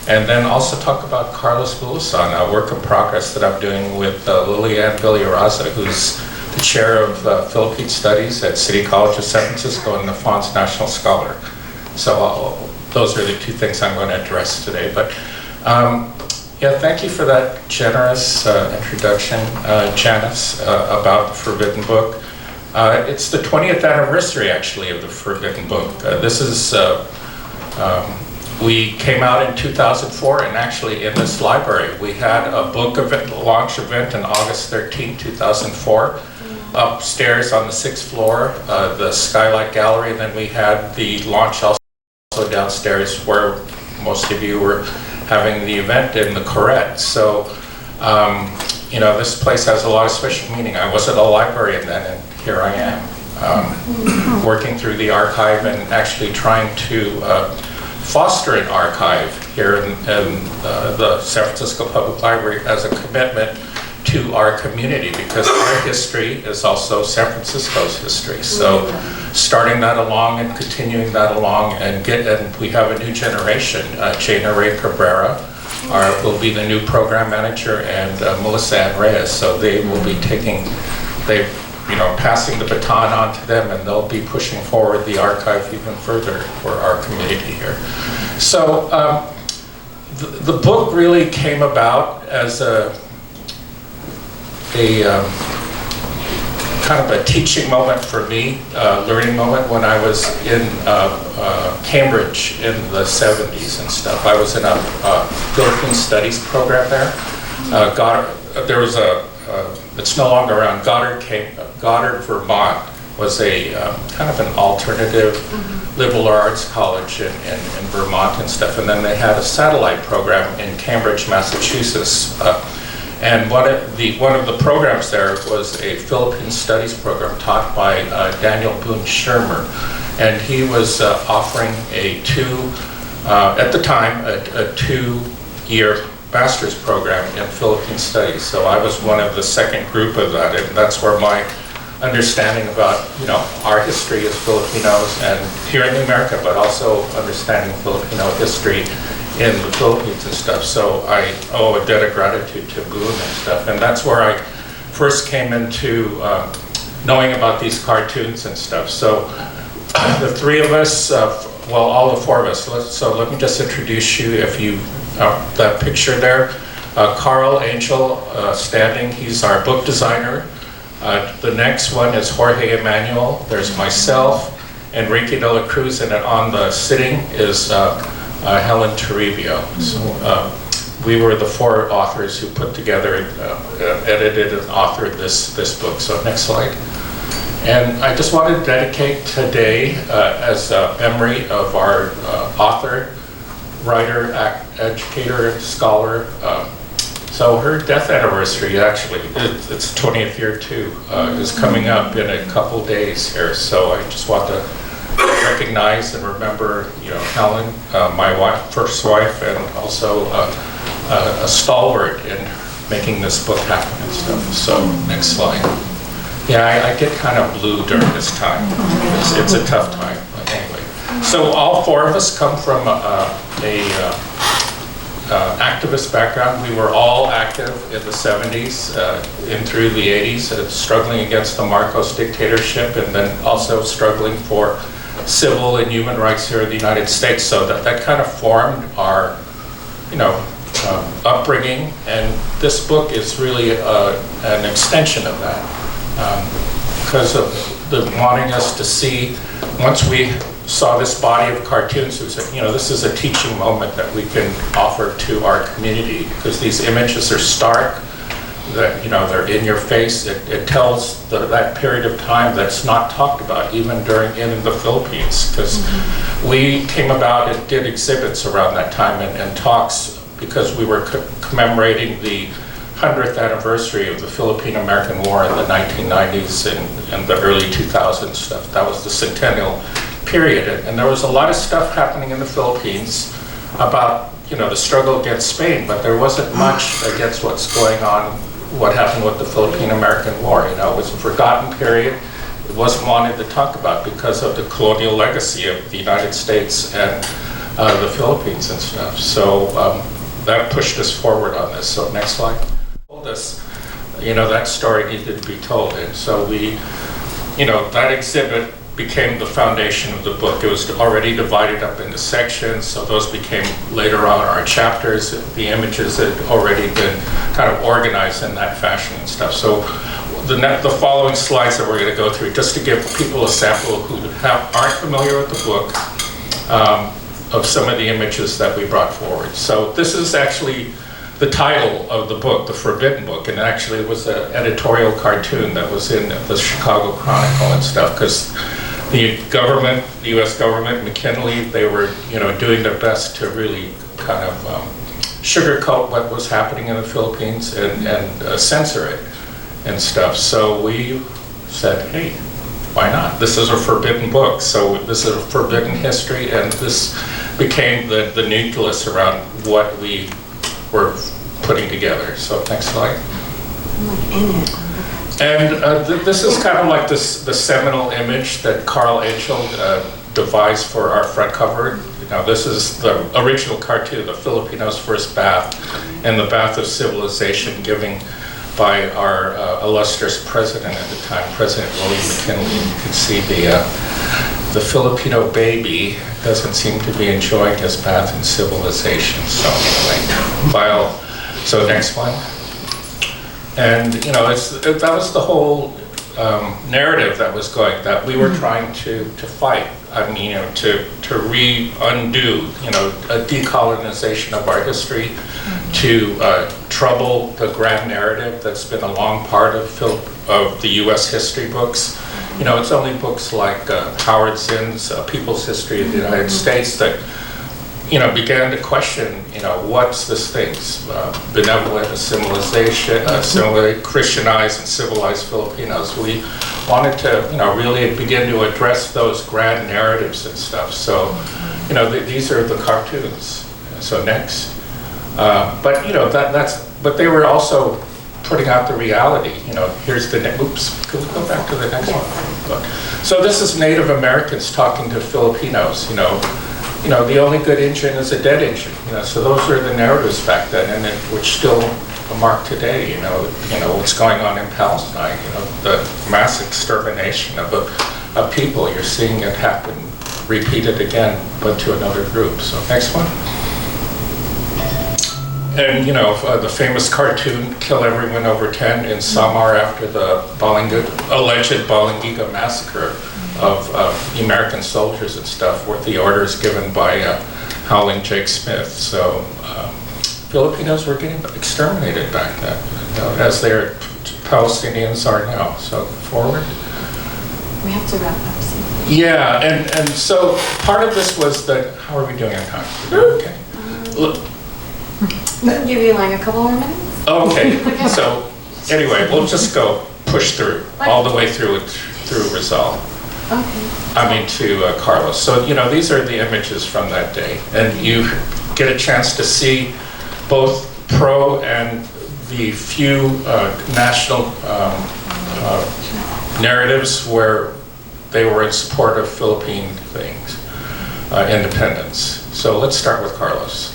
and then also talk about Carlos Bulosan, a work in progress that I'm doing with Lilian Villaraza, who's the chair of Philippine Studies at City College of San Francisco and the Fons National Scholar. So those are the 2 things I'm going to address today. But yeah, thank you for that generous introduction, Janice, about the Forbidden Book. It's the 20th anniversary, actually, of the Forbidden Book. This is, we came out in 2004, and actually in this library, we had a book event, launch event on August 13, 2004, upstairs on the 6th floor, the Skylight Gallery, and then we had the launch also downstairs where most of you were having the event in the Koret. So, you know, this place has a lot of special meaning. I wasn't a librarian then, and here I am, working through the archive and actually trying to foster an archive here in the San Francisco Public Library as a commitment to our community, because our history is also San Francisco's history. So starting that along and continuing that along, and we have a new generation. Jana Ray Cabrera will be the new program manager, and Melissa Ann Reyes. So they will be passing the baton on to them, and they'll be pushing forward the archive even further for our community here. So the book really came about as a kind of a teaching moment for me, learning moment when I was in Cambridge in the 70s and stuff. I was in a Philippine Studies program there. There was it's no longer around. Goddard, Vermont was a kind of an alternative liberal arts college in Vermont and stuff. And then they had a satellite program in Cambridge, Massachusetts. And one of the programs there was a Philippine Studies program taught by Daniel Boone Shermer, and he was offering at the time, a 2-year master's program in Philippine Studies. So I was one of the second group of that, and that's where my understanding about our history as Filipinos and here in America, but also understanding Filipino history in the Philippines and stuff. So I owe a debt of gratitude to Boone and stuff. And that's where I first came into knowing about these cartoons and stuff. So the three of us, all the four of us, so let me just introduce you. If you, that picture there, Carl Angel standing, he's our book designer. The next one is Jorge Emanuel. There's myself, Enrique de la Cruz, and on the sitting is Helen Toribio. So we were the 4 authors who put together, edited and authored this book. So next slide. And I just want to dedicate today as a memory of our author, writer, educator, scholar. So her death anniversary, actually, it's 20th year too, is coming up in a couple days here. So I just want to recognize and remember, Helen, my first wife, and also a stalwart in making this book happen and stuff. So next slide. Yeah, I get kind of blue during this time. It's a tough time, but anyway. So all 4 of us come from a activist background. We were all active in the 70s and through the 80s, struggling against the Marcos dictatorship, and then also struggling for civil and human rights here in the United States. So that kind of formed our, upbringing, and this book is really an extension of that, because of the wanting us to see. Once we saw this body of cartoons, we said, this is a teaching moment that we can offer to our community, because these images are stark. That they're in your face. It tells that period of time that's not talked about even in the Philippines, because we came about and did exhibits around that time and talks, because we were commemorating the 100th anniversary of the Philippine-American War in the 1990s and the early 2000s stuff. That was the centennial period, and there was a lot of stuff happening in the Philippines about the struggle against Spain, but there wasn't much against what's going on. What happened with the Philippine-American War, it was a forgotten period. It wasn't wanted to talk about because of the colonial legacy of the United States and the Philippines and stuff. So that pushed us forward on this. So next slide. Told us, that story needed to be told, and so we, that exhibit became the foundation of the book. It was already divided up into sections, so those became later on our chapters. The images had already been kind of organized in that fashion and stuff. So the following slides that we're going to go through, just to give people a sample who aren't familiar with the book, of some of the images that we brought forward. So this is actually the title of the book, The Forbidden Book, and actually it was an editorial cartoon that was in the Chicago Chronicle and stuff, because the government, the U.S. government, McKinley, they were, doing their best to really kind of sugarcoat what was happening in the Philippines and censor it and stuff. So we said, hey, why not? This is a forbidden book, so this is a forbidden history, and this became the nucleus around what we were putting together. So next slide. I'm like in it. And this is kind of like the seminal image that Carl Angel devised for our front cover. Now, this is the original cartoon, the Filipino's first bath, and the bath of civilization given by our illustrious president at the time, President William McKinley. You can see the Filipino baby doesn't seem to be enjoying his bath in civilization. So anyway, so next one. And you know, that was the whole narrative that was going, that we were trying to fight. I mean, you know, to undo, you know, a decolonization of our history, to trouble the grand narrative that's been a long part of the U.S. history books. You know, it's only books like Howard Zinn's People's History of the United States that, you know, began to question, you know, what's this thing, benevolent assimilation, assimilate, Christianized and civilized Filipinos. We wanted to, you know, really begin to address those grand narratives and stuff. So, you know, these are the cartoons. So next, but you know, but they were also putting out the reality. You know, here's the oops. Can we go back to the next one? So this is Native Americans talking to Filipinos. You know, the only good engine is a dead engine. You know, so those are the narratives back then, and which still mark today. You know what's going on in Palestine. You know, the mass extermination of people. You're seeing it happen, repeated again, but to another group. So next one. And you know, the famous cartoon "Kill Everyone Over 10" in Samar after the alleged Balingiga massacre of American soldiers and stuff, were the orders given by Howling Jake Smith. So Filipinos were getting exterminated back then, you know, as their Palestinians are now. So forward. We have to wrap up soon. Yeah, and so part of this was that, how are we doing on time? Okay. Look. Give you like a couple more minutes? Okay, so anyway, we'll just push through, all the way through Rizal. Okay. I mean to Carlos. So, you know, these are the images from that day. And you get a chance to see both pro and the few national narratives where they were in support of Philippine things, independence. So let's start with Carlos.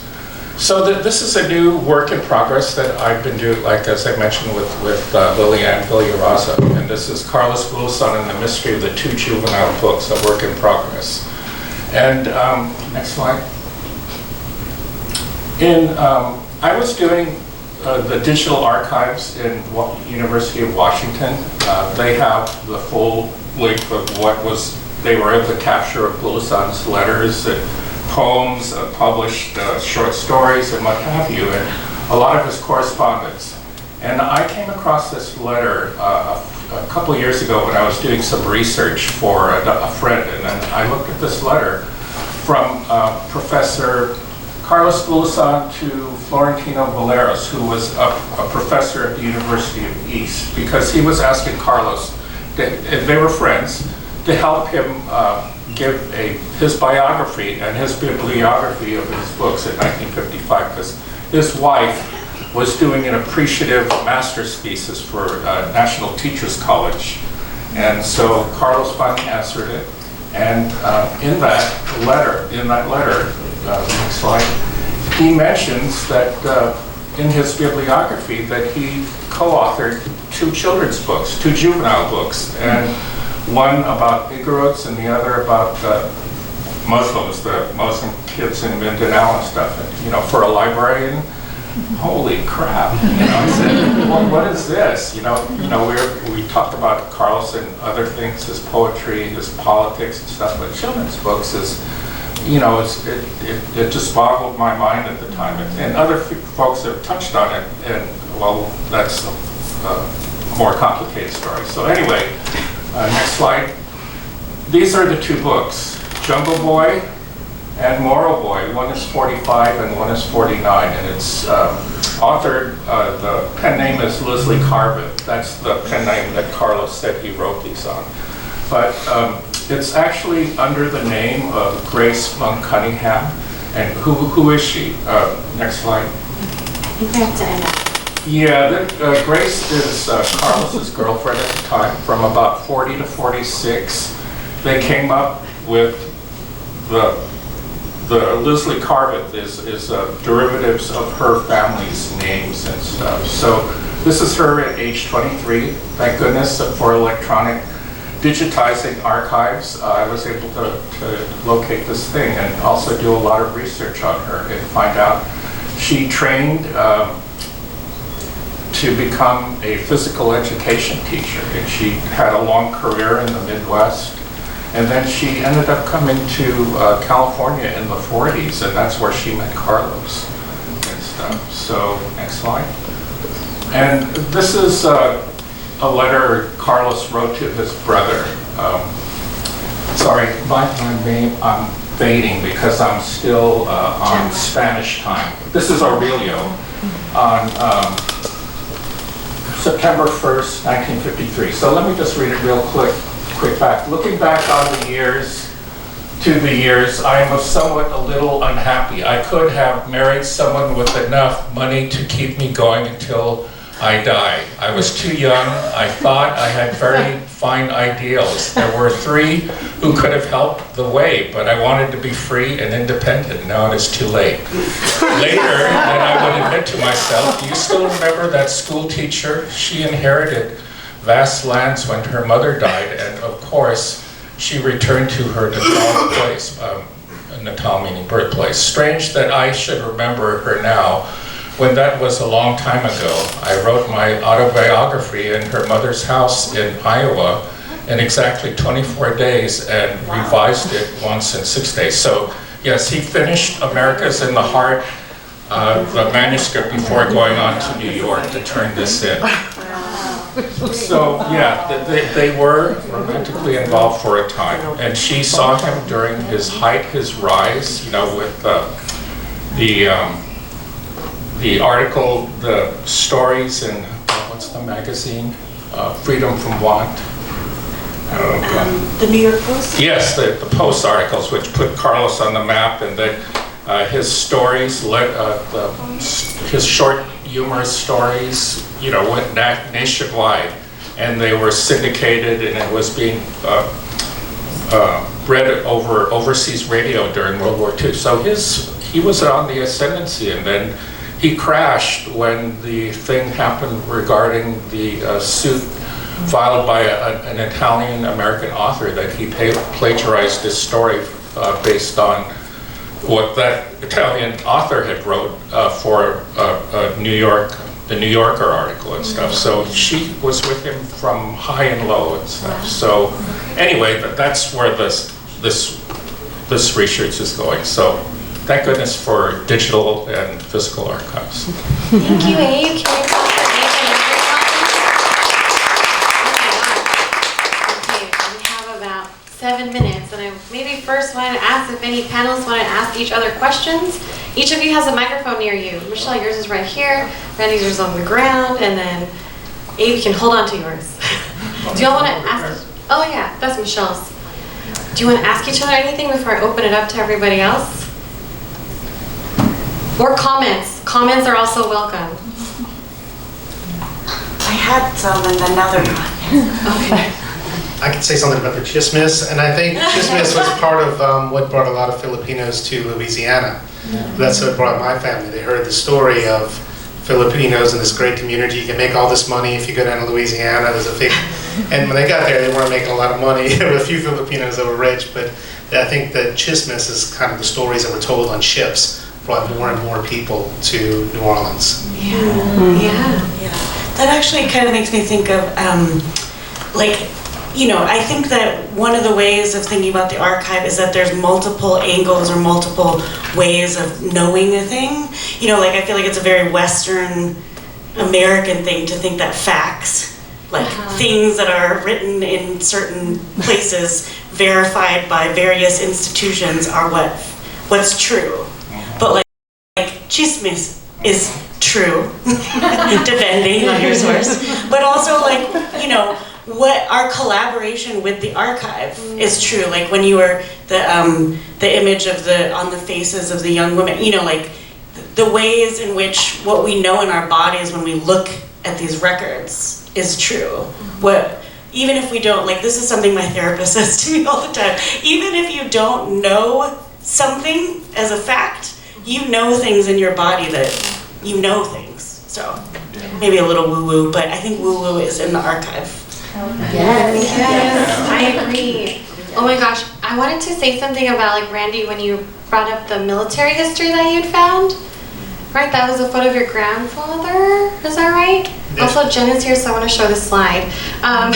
So this is a new work in progress that I've been doing, like as I mentioned with Lilian Villaraza, and this is Carlos Bulusan and the Mystery of the Two Juvenile Books, a work in progress. And next slide. I was doing the digital archives in University of Washington. They have the full length of they were able to capture of Bulusan's letters and poems, published short stories, and what have you, and a lot of his correspondence. And I came across this letter a couple years ago when I was doing some research for a friend, and then I looked at this letter from Professor Carlos Bulusan to Florentino Valeros, who was a professor at the University of East, because he was asking Carlos, they were friends, to help him give his biography and his bibliography of his books in 1955, because his wife was doing an appreciative master's thesis for National Teachers College. And so Carlos finally answered it, and in that letter, next slide, he mentions that in his bibliography that he co-authored two children's books, two juvenile books, and one about Igorots and the other about Muslims, the Muslim kids in Mindanao and stuff. And, you know, for a librarian, holy crap! You know, I said, well, what is this? You know, we talked about Carlos and other things, his poetry, his politics and stuff, but children's books is, you know, it just boggled my mind at the time. And other folks have touched on it, and well, that's a more complicated story. So anyway. Next slide. These are the two books, Jungle Boy and Moral Boy. One is 45 and one is 49, and it's authored, the pen name is Leslie Carvin. That's the pen name that Carlos said he wrote these on. But it's actually under the name of Grace Monk Cunningham. And who is she? Next slide. I think we have to end up. Yeah, Grace is Carlos's girlfriend at the time, from about 40 to 46. They came up with the Leslie Carvet is derivatives of her family's names and stuff. So this is her at age 23. Thank goodness for electronic digitizing archives. I was able to locate this thing and also do a lot of research on her and find out she trained to become a physical education teacher, and she had a long career in the Midwest. And then she ended up coming to California in the 40s, and that's where she met Carlos and stuff. So, next slide. And this is a letter Carlos wrote to his brother. Sorry, my name, I'm fading because I'm still on Spanish time. This is Aurelio on September 1st, 1953. So let me just read it real quick back. Looking back on the years, I am somewhat a little unhappy. I could have married someone with enough money to keep me going until I die. I was too young. I thought I had very fine ideals. There were 3 who could have helped the way, but I wanted to be free and independent. Now it is too late. Later, then I would admit to myself, do you still remember that school teacher? She inherited vast lands when her mother died, and of course, she returned to her natal place, natal meaning birthplace. Strange that I should remember her now, when that was a long time ago. I wrote my autobiography in her mother's house in Iowa in exactly 24 days and revised it once in 6 days. So yes, he finished America's in the Heart, the manuscript, before going on to New York to turn this in. So yeah, they were romantically involved for a time, and she saw him during his height, his rise, you know, with the article, the stories in, what's the magazine? Freedom from Want. The New York Post? Yes, the Post articles, which put Carlos on the map, and then his stories, his short humorous stories, you know, went nationwide, and they were syndicated, and it was being read over overseas radio during World War II. So he was on the ascendancy, and then he crashed when the thing happened regarding the suit filed by an Italian-American author that he plagiarized his story based on what that Italian author had wrote for the New Yorker article and stuff. So she was with him from high and low and stuff. So anyway, that's where this research is going. So thank goodness for digital and physical archives. Thank you, Abe. Can we call for Abe and everyone? Okay, we have about 7 minutes, and I maybe first want to ask if any panelists want to ask each other questions. Each of you has a microphone near you. Michelle, yours is right here. Randy's is on the ground, and then Abe, you can hold on to yours. Do y'all want to ask? Oh yeah, that's Michelle's. Do you want to ask each other anything before I open it up to everybody else? Or comments. Comments are also welcome. I had some and then now they're gone. Okay. I could say something about the chismes, and I think chismes was part of what brought a lot of Filipinos to Louisiana. That's what brought my family. They heard the story of Filipinos in this great community. You can make all this money if you go down to Louisiana. There's a big, and when they got there, they weren't making a lot of money. There were a few Filipinos that were rich, but I think that chismes is kind of the stories that were told on ships, brought more and more people to New Orleans. Yeah. That actually kind of makes me think of, I think that one of the ways of thinking about the archive is that there's multiple angles or multiple ways of knowing a thing. I feel like it's a very Western American thing to think that facts, things that are written in certain places, verified by various institutions, are what's true. But chismes is true, depending on your source. But also what our collaboration with the archive is true. Like when you were the image of on the faces of the young women, the ways in which what we know in our bodies when we look at these records is true. Even if we don't, like, this is something my therapist says to me all the time, even if you don't know something as a fact, you know things in your body that you know things. So maybe a little woo-woo, but I think woo-woo is in the archive. Yes, I agree. Oh my gosh, I wanted to say something about, like, Randy, when you brought up the military history that you'd found. Right, that was a photo of your grandfather, is that right? Yes. Also, Jen is here, so I want to show this slide. But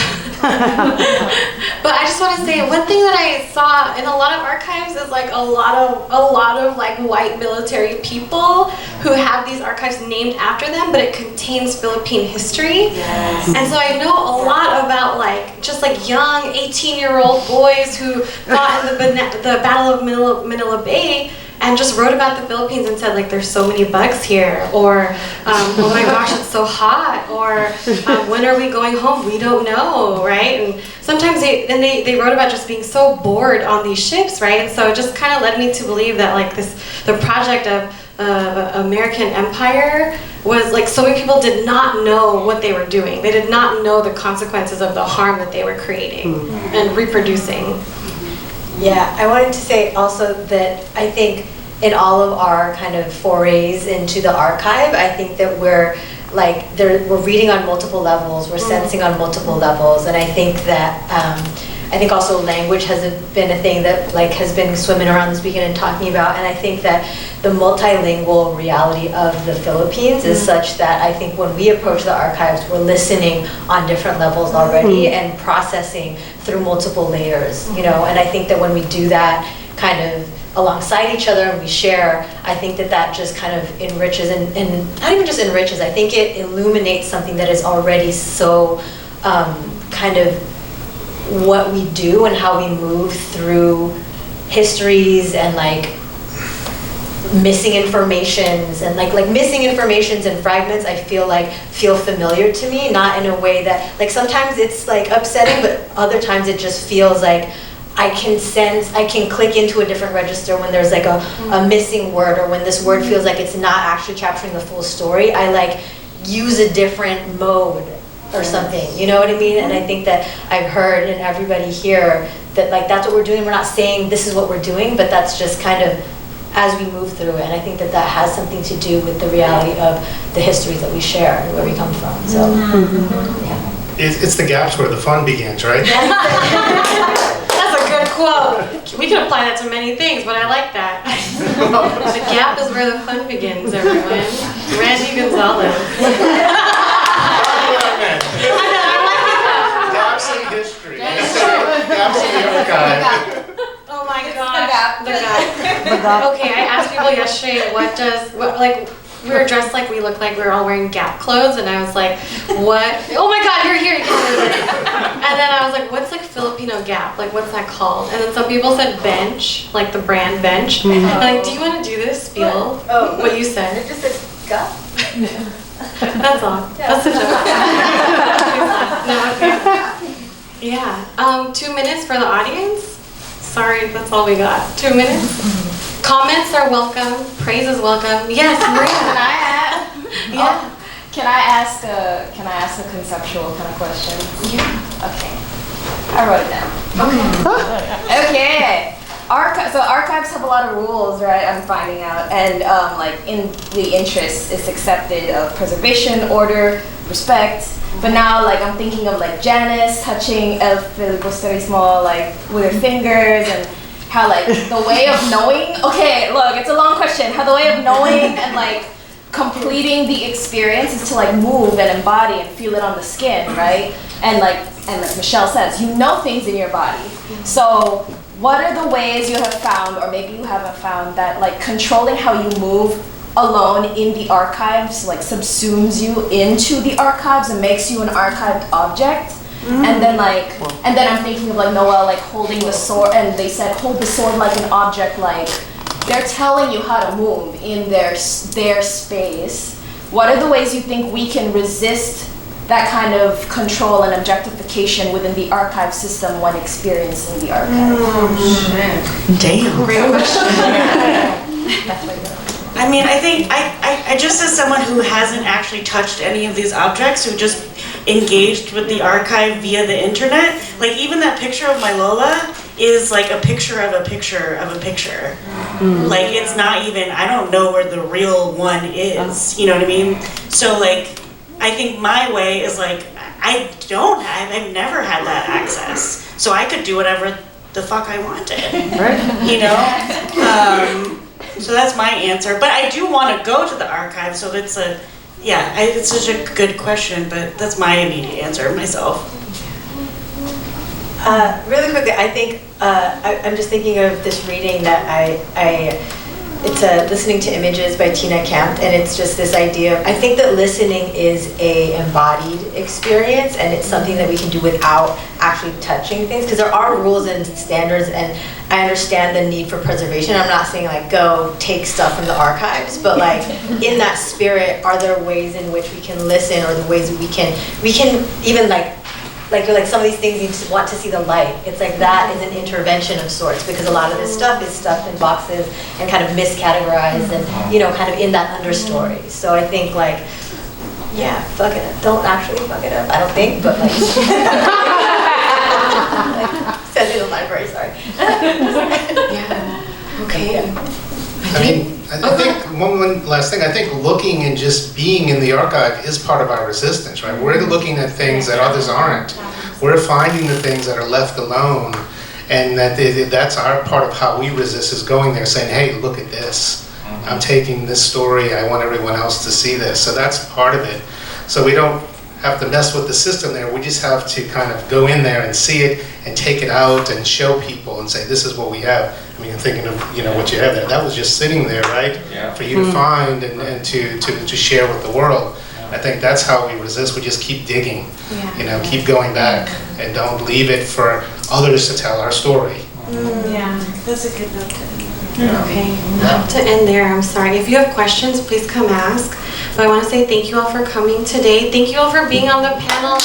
I just want to say, one thing that I saw in a lot of archives is like a lot of like white military people who have these archives named after them, but it contains Philippine history. Yes. And so I know a lot about like just like young 18-year-old boys who fought in the Battle of Manila Bay, and just wrote about the Philippines and said, like, there's so many bugs here, or oh my gosh, it's so hot, or when are we going home? We don't know, right? And sometimes they wrote about just being so bored on these ships, right? And so it just kind of led me to believe that like the project of American Empire was like so many people did not know what they were doing. They did not know the consequences of the harm that they were creating and reproducing. Yeah, I wanted to say also that I think in all of our kind of forays into the archive, I think that we're reading on multiple levels, we're sensing on multiple levels, and I think that I think also language has been a thing that like has been swimming around this weekend and talking about, and I think that the multilingual reality of the Philippines is such that I think when we approach the archives, we're listening on different levels already and processing through multiple layers, you know, and I think that when we do that kind of alongside each other and we share, I think that that just kind of enriches and not even just enriches, I think it illuminates something that is already so kind of what we do and how we move through histories and like missing informations and like missing informations and fragments I feel familiar to me, not in a way that like sometimes it's like upsetting, but other times it just feels like I can click into a different register when there's like a missing word, or when this word feels like it's not actually capturing the full story. I like use a different mode or something, you know what I mean? And I think that I've heard in everybody here that like that's what we're doing. We're not saying this is what we're doing, but that's just kind of as we move through it. And I think that that has something to do with the reality of the histories that we share and where we come from. So, yeah. It's the gaps where the fun begins, right? That's a good quote. We can apply that to many things, but I like that. The gap is where the fun begins, everyone. Randy Gonzales. Gaps in history. Gaps in the archive. Oh my gosh. The gap. Okay, I asked people yesterday, we were dressed like we looked like we were all wearing Gap clothes, and I was like, what? Oh my God, you're here. And then I was like, what's like Filipino Gap? Like, what's that called? And then some people said Bench, like the brand Bench. I'm like, do you want to do this spiel? What you said? It just says Gap. That's all. That's a joke. No, okay. Yeah. 2 minutes for the audience? Sorry, that's all we got. 2 minutes? Comments are welcome. Praise is welcome. Yes, Maria. Can I add? Yeah. Can I ask a conceptual kind of question? Yeah. Okay. I wrote it down. Okay. So archives have a lot of rules, right? I'm finding out, and like in the interest is accepted of preservation, order, respect. But now, like I'm thinking of like Janice touching El Filibusterismo like with her fingers, and how like the way of knowing. Okay, look, it's a long question. How the way of knowing and like completing the experience is to like move and embody and feel it on the skin, right? And like Michelle says, you know things in your body. So what are the ways you have found, or maybe you haven't found, that like controlling how you move alone in the archives like subsumes you into the archives and makes you an archived object? And then I'm thinking of like Noelle like holding the sword, and they said hold the sword like an object, like they're telling you how to move in their space. What are the ways you think we can resist that kind of control and objectification within the archive system when experiencing the archive? Damn. Great question. I I mean, I think, I just as someone who hasn't actually touched any of these objects, who just engaged with the archive via the internet, like even that picture of my Lola is like a picture of a picture of a picture. Like it's not even, I don't know where the real one is, you know what I mean? So like, I think my way is like, I've never had that access. So I could do whatever the fuck I wanted, you know? So that's my answer, but I do want to go to the archive, so it's it's such a good question, but that's my immediate answer myself. Really quickly, I think, I'm just thinking of this reading that it's Listening to Images by Tina Campt, and it's just this idea of, I think that listening is a embodied experience, and it's something that we can do without actually touching things, because there are rules and standards, and I understand the need for preservation. I'm not saying like go take stuff from the archives, but like in that spirit, are there ways in which we can listen, or the ways that we can even like some of these things you want to see the light. It's like that is an intervention of sorts, because a lot of this stuff is stuffed in boxes and kind of miscategorized and, you know, kind of in that understory. So I think like, yeah, fuck it up. Don't actually fuck it up, I don't think, but like, says in the library, sorry. Yeah, okay. I mean, I think one last thing, I think looking and just being in the archive is part of our resistance, right? We're looking at things that others aren't. We're finding the things that are left alone, and that's our part of how we resist, is going there saying, hey, look at this. I'm taking this story, I want everyone else to see this. So that's part of it. So we don't have to mess with the system there, we just have to kind of go in there and see it and take it out and show people and say, this is what we have. I mean, I'm thinking of, you know, what you have there. That was just sitting there, right? Yeah. For you to find and to share with the world. I think that's how we resist. We just keep digging, you know, keep going back, and don't leave it for others to tell our story. Yeah, that's a good note. Okay, to end there, I'm sorry. If you have questions, please come ask. But I want to say thank you all for coming today. Thank you all for being on the panel.